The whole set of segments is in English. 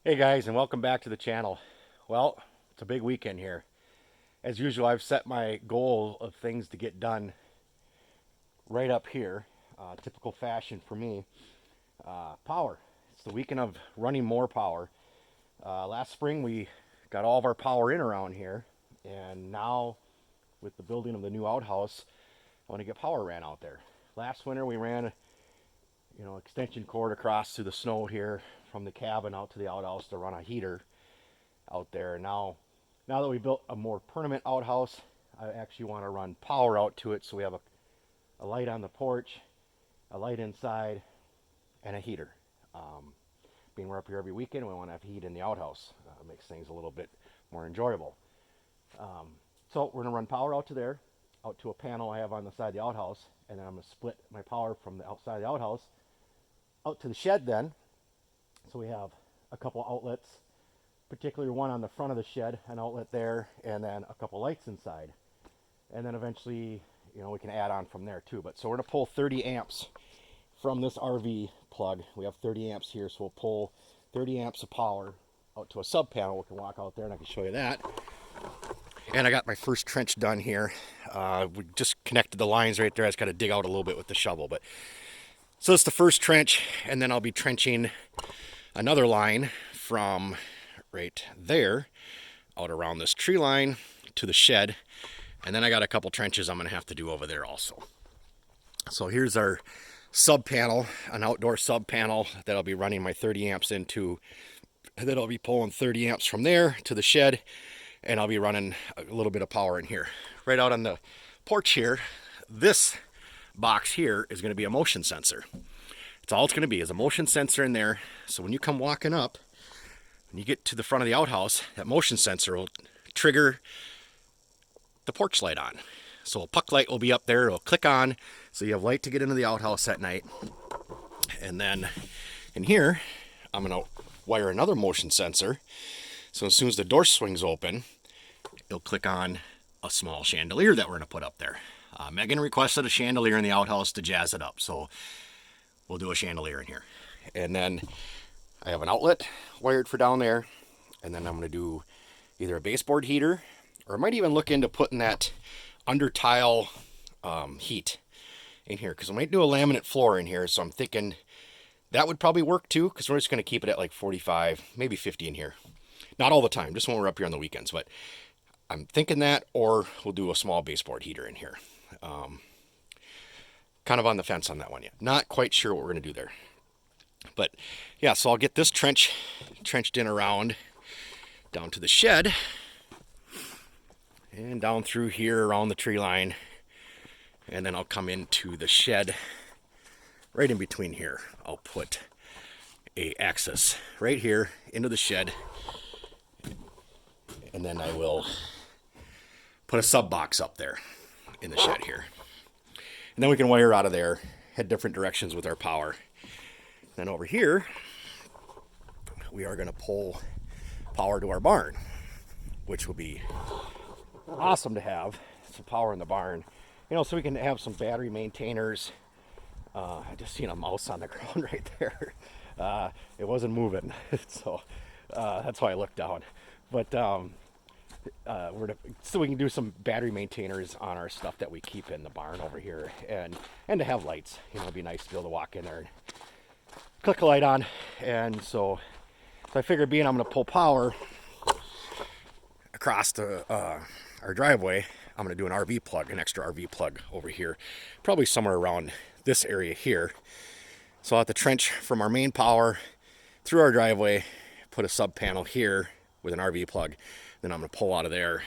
Hey guys, and welcome back to the channel. Well, it's a big weekend here. As usual, I've set my goal of things to get done right up here. Typical fashion for me. Power. It's the weekend of running more power. Last spring we got all of our power in around here, and now with the building of the new outhouse, I want to get power ran out there. Last winter we ran, extension cord across through the snow here from the cabin out to the outhouse to run a heater out there. Now that we built a more permanent outhouse, I actually want to run power out to it so we have a light on the porch, a light inside, and a heater. Being we're up here every weekend, we want to have heat in the outhouse. Makes things a little bit more enjoyable. So we're going to run power out to there, out to a panel I have on the side of the outhouse, and then I'm going to split my power from the outside of the outhouse out to the shed then. So we have a couple outlets, particularly one on the front of the shed, an outlet there, and then a couple lights inside. And then eventually, we can add on from there too. But so we're going to pull 30 amps from this RV plug. We have 30 amps here, so we'll pull 30 amps of power out to a sub panel. We can walk out there and I can show you that. And I got my first trench done here. We just connected the lines right there. I just got to dig out a little bit with the shovel. But so it's the first trench, and then I'll be trenching another line from right there out around this tree line to the shed, and then I got a couple trenches I'm gonna have to do over there also. So here's our sub panel, an outdoor sub panel that I'll be running my 30 amps into, and then I'll be pulling 30 amps from there to the shed, and I'll be running a little bit of power in here. Right out on the porch here, this box here is going to be a motion sensor. It's all it's going to be is a motion sensor in there. So when you come walking up, when you get to the front of the outhouse, that motion sensor will trigger the porch light on. So a puck light will be up there. It'll click on, so you have light to get into the outhouse at night. And then in here, I'm going to wire another motion sensor. So as soon as the door swings open, it'll click on a small chandelier that we're going to put up there. Megan requested a chandelier in the outhouse to jazz it up, so we'll do a chandelier in here. And then I have an outlet wired for down there, and then I'm going to do either a baseboard heater, or I might even look into putting that under tile heat in here, because I might do a laminate floor in here, so I'm thinking that would probably work too, because we're just going to keep it at like 45, maybe 50 in here. Not all the time, just when we're up here on the weekends, but I'm thinking that, or we'll do a small baseboard heater in here. Kind of on the fence on that one yet. Not quite sure what we're going to do there. But yeah, so I'll get this trenched in around down to the shed, and down through here around the tree line, and then I'll come into the shed right in between here. I'll put a access right here into the shed, and then I will put a sub box up there in the shed here. And then we can wire out of there, head different directions with our power. Then over here, we are going to pull power to our barn, which will be awesome to have some power in the barn. So we can have some battery maintainers. I just seen a mouse on the ground right there. It wasn't moving, so that's why I looked down. But so we can do some battery maintainers on our stuff that we keep in the barn over here, and to have lights. It'd be nice to be able to walk in there and click a light on. And so I figured, being I'm going to pull power across our driveway, I'm going to do an RV plug, an extra RV plug over here, probably somewhere around this area here. So I'll have to trench from our main power through our driveway, put a sub panel here with an RV plug. Then I'm going to pull out of there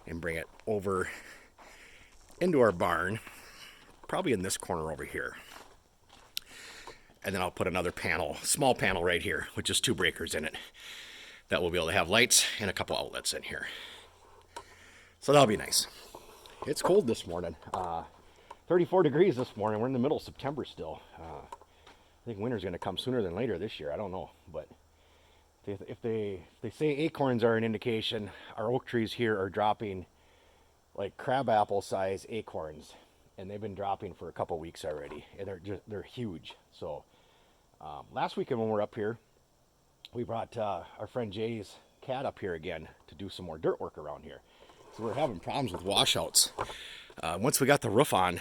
and bring it over into our barn, probably in this corner over here. And then I'll put another panel, small panel right here, with just 2 breakers in it, that will be able to have lights and a couple outlets in here. So that'll be nice. It's cold this morning. 34 degrees this morning. We're in the middle of September still. I think winter's going to come sooner than later this year. I don't know, but if they say acorns are an indication, our oak trees here are dropping like crabapple size acorns, and they've been dropping for a couple weeks already, and they're huge. So last weekend when we were up here, we brought our friend Jay's cat up here again to do some more dirt work around here. So we're having problems with washouts. Once we got the roof on,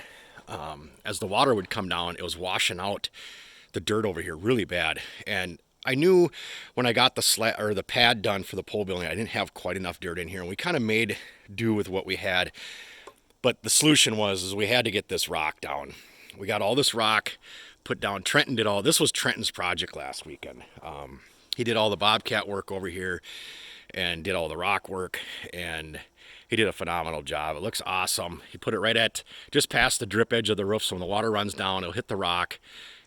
as the water would come down, it was washing out the dirt over here really bad. And I knew when I got the pad done for the pole building, I didn't have quite enough dirt in here, and we kind of made do with what we had. But the solution was we had to get this rock down. We got all this rock put down. Trenton did all this. Was Trenton's project last weekend. He did all the bobcat work over here and did all the rock work, and he did a phenomenal job. It looks awesome. He put it right at just past the drip edge of the roof, so when the water runs down, it'll hit the rock,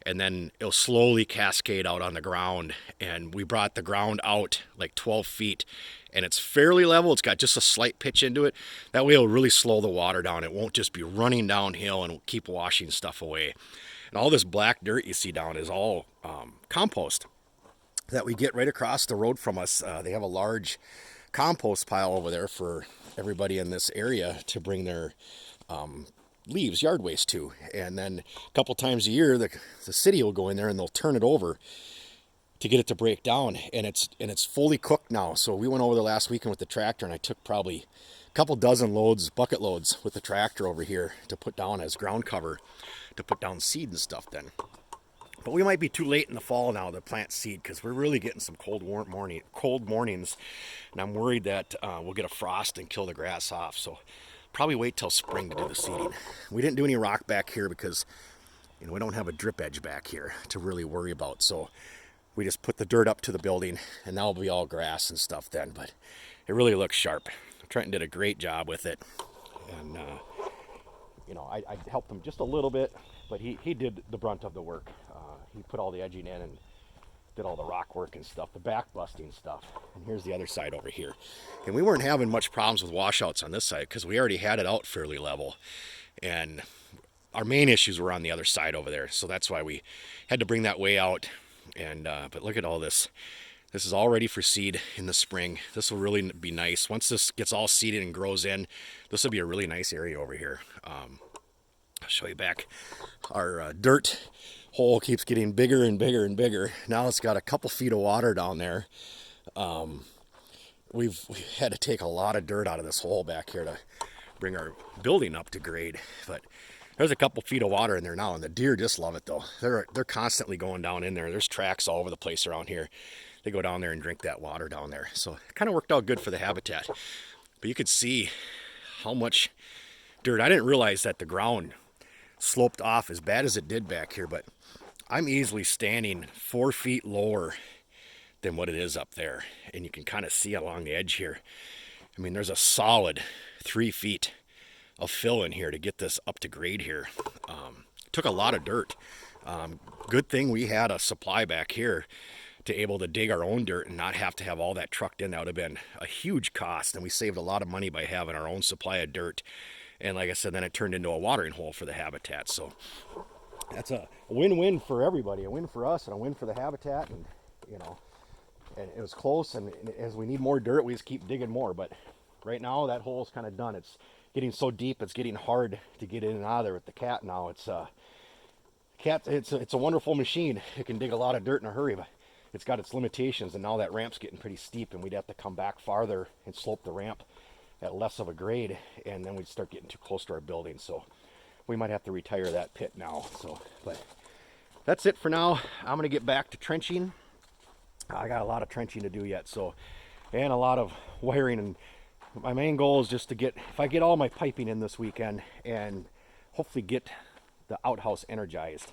and then it'll slowly cascade out on the ground. And we brought the ground out like 12 feet, and it's fairly level. It's got just a slight pitch into it. That way it'll really slow the water down. It won't just be running downhill and keep washing stuff away. And all this black dirt you see down is all compost that we get right across the road from us. They have a large compost pile over there for everybody in this area to bring their leaves, yard waste to. And then a couple times a year, the city will go in there and they'll turn it over to get it to break down. And it's fully cooked now. So we went over there last weekend with the tractor, and I took probably a couple dozen loads, bucket loads, with the tractor over here to put down as ground cover to put down seed and stuff then. But we might be too late in the fall now to plant seed, because we're really getting some cold mornings, and I'm worried that we'll get a frost and kill the grass off. So probably wait till spring to do the seeding. We didn't do any rock back here because we don't have a drip edge back here to really worry about. So we just put the dirt up to the building, and that'll be all grass and stuff then. But it really looks sharp. Trenton did a great job with it, and I helped him just a little bit, but he did the brunt of the work. He put all the edging in and did all the rock work and stuff, the back busting stuff. And here's the other side over here. And we weren't having much problems with washouts on this side because we already had it out fairly level. And our main issues were on the other side over there. So that's why we had to bring that way out. And but look at all this. This is all ready for seed in the spring. This will really be nice. Once this gets all seeded and grows in, this will be a really nice area over here. I'll show you back. Our dirt hole keeps getting bigger and bigger and bigger. Now it's got a couple feet of water down there. We've had to take a lot of dirt out of this hole back here to bring our building up to grade. But there's a couple feet of water in there now, and the deer just love it though. They're constantly going down in there. There's tracks all over the place around here. They go down there and drink that water down there. So it kind of worked out good for the habitat. But you could see how much dirt. I didn't realize that the ground sloped off as bad as it did back here, but I'm easily standing 4 feet lower than what it is up there. And you can kind of see along the edge here. I mean, there's a solid 3 feet of fill in here to get this up to grade here. Took a lot of dirt. Good thing we had a supply back here to able to dig our own dirt and not have to have all that trucked in. That would have been a huge cost, and we saved a lot of money by having our own supply of dirt. And like I said, then it turned into a watering hole for the habitat. So that's a win-win for everybody, a win for us and a win for the habitat. And and it was close, and as we need more dirt, we just keep digging more. But right now that hole's kind of done. It's getting so deep, it's getting hard to get in and out of there with the cat now. It's a wonderful machine. It can dig a lot of dirt in a hurry, but it's got its limitations, and now that ramp's getting pretty steep, and we'd have to come back farther and slope the ramp at less of a grade, and then we'd start getting too close to our building. So we might have to retire that pit now. So, but that's it for now. I'm gonna get back to trenching. I got a lot of trenching to do yet, and a lot of wiring. And my main goal is just to if I get all my piping in this weekend and hopefully get the outhouse energized.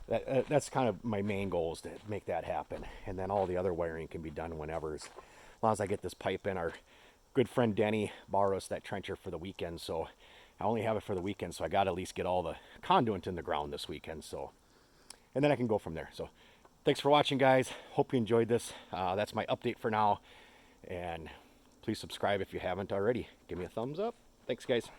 That's kind of my main goal, is to make that happen. And then all the other wiring can be done whenever, as long as I get this pipe in. Our good friend Denny borrowed us that trencher for the weekend, so I only have it for the weekend, so I got to at least get all the conduit in the ground this weekend. So, and then I can go from there. So thanks for watching, guys. Hope you enjoyed this. That's my update for now, and please subscribe if you haven't already. Give me a thumbs up. Thanks, guys.